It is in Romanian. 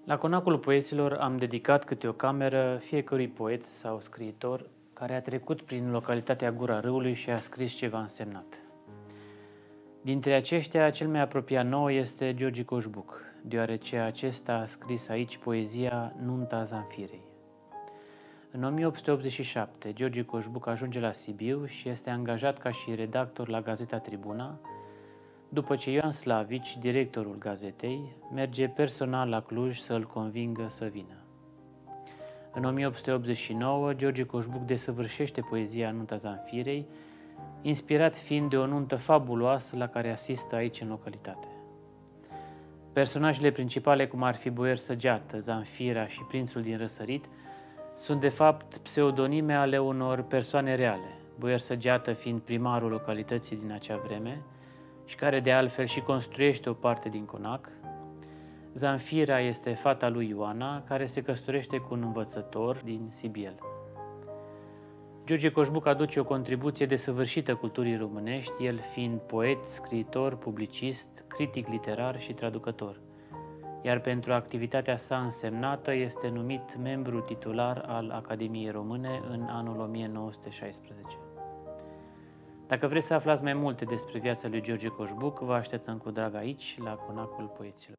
La Conacul Poeților am dedicat câte o cameră fiecărui poet sau scriitor care a trecut prin localitatea Gura Râului și a scris ceva însemnat. Dintre aceștia, cel mai apropiat nouă este George Coșbuc, deoarece acesta a scris aici poezia Nunta Zanfirei. În 1887, George Coșbuc ajunge la Sibiu și este angajat ca și redactor la Gazeta Tribuna, după ce Ioan Slavici, directorul gazetei, merge personal la Cluj să îl convingă să vină. În 1889, George Coșbuc desăvârșește poezia Nunta Zanfirei, inspirat fiind de o nuntă fabuloasă la care asistă aici în localitate. Personajele principale, cum ar fi Boier Săgeată, Zanfira și Prințul din Răsărit, sunt de fapt pseudonime ale unor persoane reale, Boier Săgeată fiind primarul localității din acea vreme și care de altfel și construiește o parte din Conac. Zanfira este fata lui Ioana, care se căsătorește cu un învățător din Sibiel. George Coșbuc aduce o contribuție desăvârșită culturii românești, el fiind poet, scriitor, publicist, critic literar și traducător, iar pentru activitatea sa însemnată este numit membru titular al Academiei Române în anul 1916. Dacă vreți să aflați mai multe despre viața lui George Coșbuc, vă așteptăm cu drag aici, la Conacul Poeților.